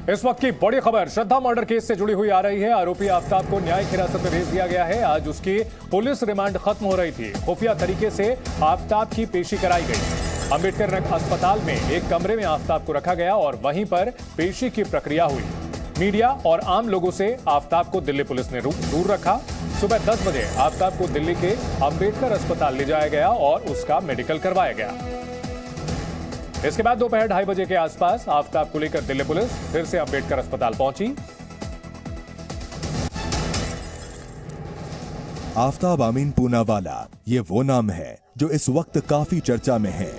इस वक्त की बड़ी खबर श्रद्धा मर्डर केस से जुड़ी हुई आ रही है। आरोपी आफ्ताब को न्यायिक हिरासत में भेज दिया गया है। आज उसकी पुलिस रिमांड खत्म हो रही थी। खुफिया तरीके से आफ्ताब की पेशी कराई गई। अंबेडकर नगर अस्पताल में एक कमरे में आफ्ताब को रखा गया और वहीं पर पेशी की प्रक्रिया हुई। मीडिया और आम लोगों से आफ्ताब को दिल्ली पुलिस ने दूर रखा। सुबह 10 बजे आफ्ताब को दिल्ली के अंबेडकर अस्पताल ले जाया गया और उसका मेडिकल करवाया गया। इसके बाद दोपहर 2:30 बजे के आसपास आफ्ताब को लेकर दिल्ली पुलिस फिर से अंबेडकर अस्पताल पहुंची। आफ्ताब अमीन पूनावाला ये वो नाम है जो इस वक्त काफी चर्चा में है,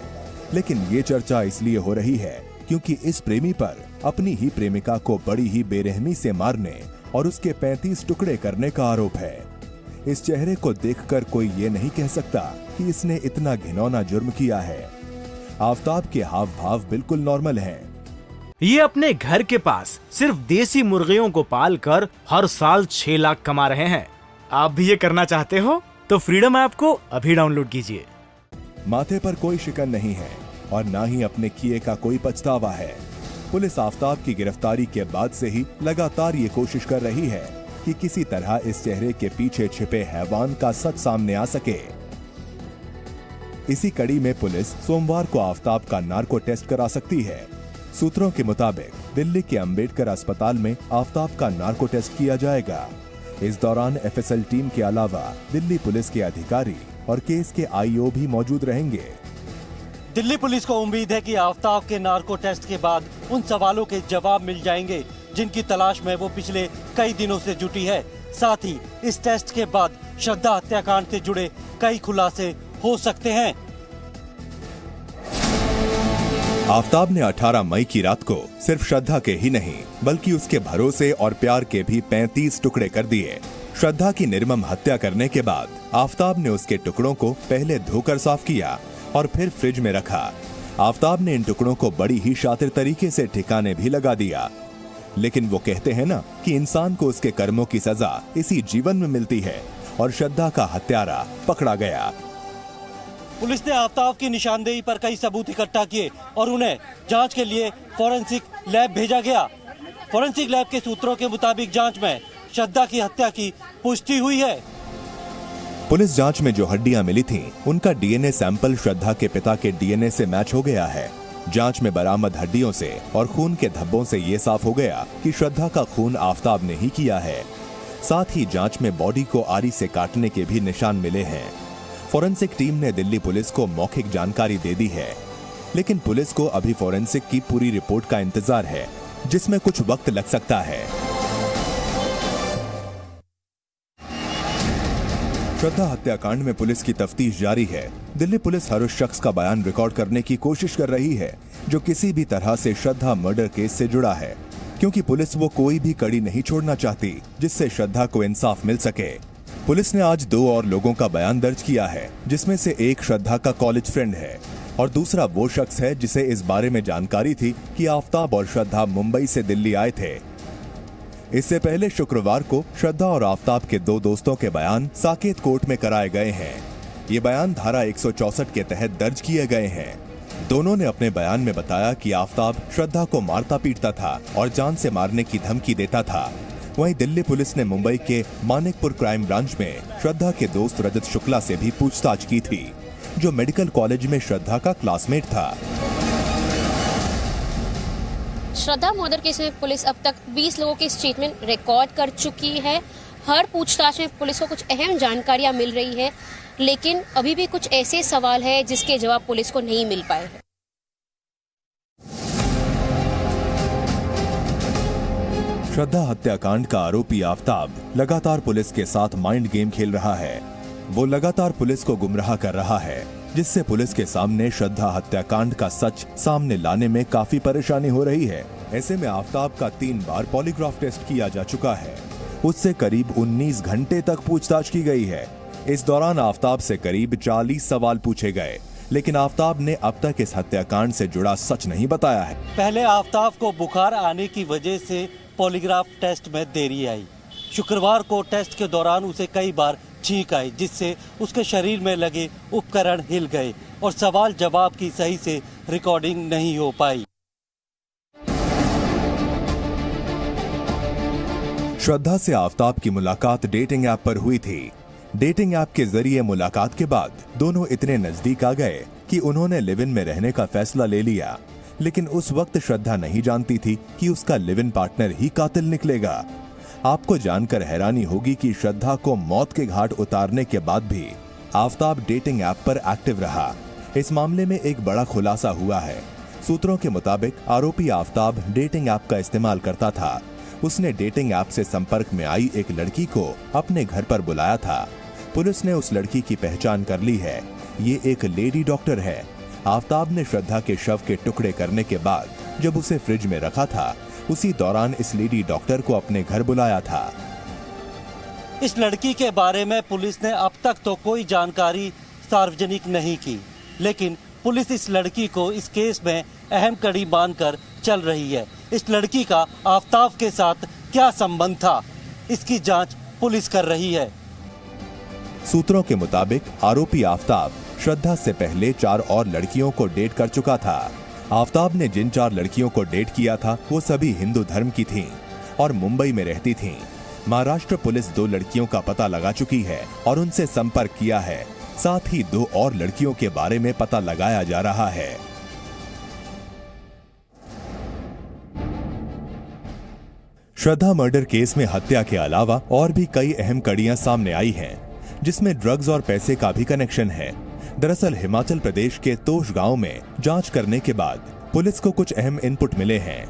लेकिन ये चर्चा इसलिए हो रही है क्योंकि इस प्रेमी पर अपनी ही प्रेमिका को बड़ी ही बेरहमी से मारने और उसके 35 टुकड़े करने का आरोप है। इस चेहरे को देखकर कोई ये नहीं कह सकता कि इसने इतना घिनौना जुर्म किया है। आफ्ताब के हाव भाव बिल्कुल नॉर्मल हैं। ये अपने घर के पास सिर्फ देसी मुर्गियों को पालकर हर साल 6 लाख कमा रहे हैं। आप भी ये करना चाहते हो तो फ्रीडम ऐप को अभी डाउनलोड कीजिए। माथे पर कोई शिकन नहीं है और ना ही अपने किए का कोई पछतावा है। पुलिस आफ्ताब की गिरफ्तारी के बाद से ही लगातार ये कोशिश कर रही है कि किसी तरह इस चेहरे के पीछे छिपे हैवान का सच सामने आ सके। इसी कड़ी में पुलिस सोमवार को आफ्ताब का नार्को टेस्ट करा सकती है। सूत्रों के मुताबिक दिल्ली के अंबेडकर अस्पताल में आफ्ताब का नार्को टेस्ट किया जाएगा। इस दौरान एफएसएल टीम के अलावा दिल्ली पुलिस के अधिकारी और केस के आईओ भी मौजूद रहेंगे। दिल्ली पुलिस को उम्मीद है कि आफ्ताब के नार्को टेस्ट के बाद उन सवालों के जवाब मिल जाएंगे जिनकी तलाश में वो पिछले कई दिनों से जुटी है। साथ ही इस टेस्ट के बाद श्रद्धा हत्याकांड से जुड़े कई खुलासे हो सकते हैं। आफ्ताब ने 18 मई की रात को सिर्फ श्रद्धा के ही नहीं बल्कि उसके भरोसे और प्यार के भी 35 टुकड़े कर दिए। श्रद्धा की निर्मम हत्या करने के बाद आफ्ताब ने उसके टुकड़ों को पहले धोकर साफ किया और फिर फ्रिज में रखा। आफ्ताब ने इन टुकड़ों को बड़ी ही शातिर तरीके से ठिकाने भी लगा दिया। लेकिन वो कहते हैं ना कि इंसान को उसके कर्मों की सजा इसी जीवन में मिलती है और श्रद्धा का हत्यारा पकड़ा गया। पुलिस ने आफ्ताब की निशानदेही पर कई सबूत इकट्ठा किए और उन्हें जांच के लिए फॉरेंसिक लैब भेजा गया। फॉरेंसिक लैब के सूत्रों के मुताबिक जांच में श्रद्धा की हत्या की पुष्टि हुई है। पुलिस जांच में जो हड्डियां मिली थीं, उनका डीएनए सैंपल श्रद्धा के पिता के डीएनए से मैच हो गया है। जांच में बरामद हड्डियों से और खून के धब्बों से ये साफ हो गया कि श्रद्धा का खून आफ्ताब ने ही किया है। साथ ही जांच में बॉडी को आरी से काटने के भी निशान मिले हैं। फॉरेंसिक टीम ने दिल्ली पुलिस को मौखिक जानकारी दे दी है, लेकिन पुलिस को अभी फॉरेंसिक की पूरी रिपोर्ट का इंतजार है, जिसमें कुछ वक्त लग सकता है। श्रद्धा हत्याकांड में पुलिस की तफ्तीश जारी है। दिल्ली पुलिस हर उस शख्स का बयान रिकॉर्ड करने की कोशिश कर रही है जो किसी भी तरह से श्रद्धा मर्डर केस से जुड़ा है, क्योंकि पुलिस वो कोई भी कड़ी नहीं छोड़ना चाहती जिससे श्रद्धा को इंसाफ मिल सके। पुलिस ने आज 2 और लोगों का बयान दर्ज किया है, जिसमें से एक श्रद्धा का कॉलेज फ्रेंड है और दूसरा वो शख्स है जिसे इस बारे में जानकारी थी कि आफ्ताब और श्रद्धा मुंबई से दिल्ली आए थे। इससे पहले शुक्रवार को श्रद्धा और आफ्ताब के 2 दोस्तों के बयान साकेत कोर्ट में कराए गए हैं। ये बयान धारा 164 के तहत दर्ज किए गए हैं। दोनों ने अपने बयान में बताया कि आफ्ताब श्रद्धा को मारता पीटता था और जान से मारने की धमकी देता था। वहीं दिल्ली पुलिस ने मुंबई के मानिकपुर क्राइम ब्रांच में श्रद्धा के दोस्त रजत शुक्ला से भी पूछताछ की थी, जो मेडिकल कॉलेज में श्रद्धा का क्लासमेट था। श्रद्धा मर्डर केस में पुलिस अब तक 20 लोगों के स्टेटमेंट रिकॉर्ड कर चुकी है। हर पूछताछ में पुलिस को कुछ अहम जानकारियां मिल रही है, लेकिन अभी भी कुछ ऐसे सवाल है जिसके जवाब पुलिस को नहीं मिल पाए हैं। श्रद्धा हत्याकांड का आरोपी आफ्ताब लगातार पुलिस के साथ माइंड गेम खेल रहा है। वो लगातार पुलिस को गुमराह कर रहा है, जिससे पुलिस के सामने श्रद्धा हत्याकांड का सच सामने लाने में काफी परेशानी हो रही है। ऐसे में आफ्ताब का 3 बार पॉलीग्राफ टेस्ट किया जा चुका है। उससे करीब 19 घंटे तक पूछताछ की गई है। इस दौरान आफ्ताब से करीब 40 सवाल पूछे गए, लेकिन आफ्ताब ने अब तक इस हत्याकांड से जुड़ा सच नहीं बताया है। पहले आफ्ताब को बुखार आने की वजह से पॉलीग्राफ टेस्ट में देरी आई। शुक्रवार को टेस्ट के दौरान उसे कई बार छींक आई, जिससे उसके शरीर में लगे उपकरण हिल गए और सवाल जवाब की सही से रिकॉर्डिंग नहीं हो पाई। श्रद्धा से आफताब की मुलाकात डेटिंग ऐप पर हुई थी। डेटिंग ऐप के जरिए मुलाकात के बाद दोनों इतने नजदीक आ गए कि उन्होंने लिव इन में रहने का फैसला ले लिया। लेकिन उस वक्त श्रद्धा नहीं जानती थी कि उसका लिव इन पार्टनर ही कातिल निकलेगा। आपको जानकर हैरानी होगी कि श्रद्धा को मौत के घाट उतारने के बाद भी आफताब डेटिंग ऐप पर एक्टिव रहा। इस मामले में एक बड़ा खुलासा हुआ है। सूत्रों के मुताबिक आरोपी आफताब डेटिंग ऐप का इस्तेमाल करता था। उसने डेटिंग ऐप से संपर्क में आई एक लड़की को अपने घर पर बुलाया था। पुलिस ने उस लड़की की पहचान कर ली है। ये एक लेडी डॉक्टर है। आफताब ने श्रद्धा के शव के टुकड़े करने के बाद जब उसे फ्रिज में रखा था, उसी दौरान इस लेडी डॉक्टर को अपने घर बुलाया था। इस लड़की के बारे में पुलिस ने अब तक तो कोई जानकारी सार्वजनिक नहीं की, लेकिन पुलिस इस लड़की को इस केस में अहम कड़ी मानकर चल रही है। इस लड़की का आफताब के साथ क्या संबंध था, इसकी जांच पुलिस कर रही है। सूत्रों के मुताबिक आरोपी आफताब श्रद्धा से पहले 4 और लड़कियों को डेट कर चुका था। आफताब ने जिन 4 लड़कियों को डेट किया था वो सभी हिंदू धर्म की थीं और मुंबई में रहती थीं। महाराष्ट्र पुलिस 2 लड़कियों का पता लगा चुकी है और उनसे संपर्क किया है। साथ ही 2 और लड़कियों के बारे में पता लगाया जा रहा है। श्रद्धा मर्डर केस में हत्या के अलावा और भी कई अहम कड़ियां सामने आई हैं, जिसमें ड्रग्स और पैसे का भी कनेक्शन है। दरअसल हिमाचल प्रदेश के तोश गांव में जांच करने के बाद पुलिस को कुछ अहम इनपुट मिले हैं।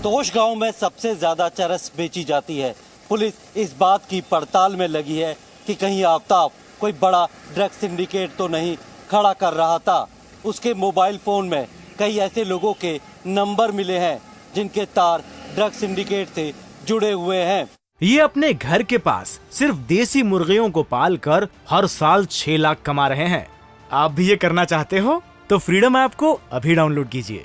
तोश गांव में सबसे ज्यादा चरस बेची जाती है। पुलिस इस बात की पड़ताल में लगी है कि कहीं आफताब कोई बड़ा ड्रग सिंडिकेट तो नहीं खड़ा कर रहा था। उसके मोबाइल फोन में कई ऐसे लोगों के नंबर मिले हैं जिनके तार ड्रग सिंडिकेट से जुड़े हुए हैं। ये अपने घर के पास सिर्फ देसी मुर्गियों को पाल कर हर साल 6 लाख कमा रहे हैं। आप भी ये करना चाहते हो तो फ्रीडम ऐप को अभी डाउनलोड कीजिए।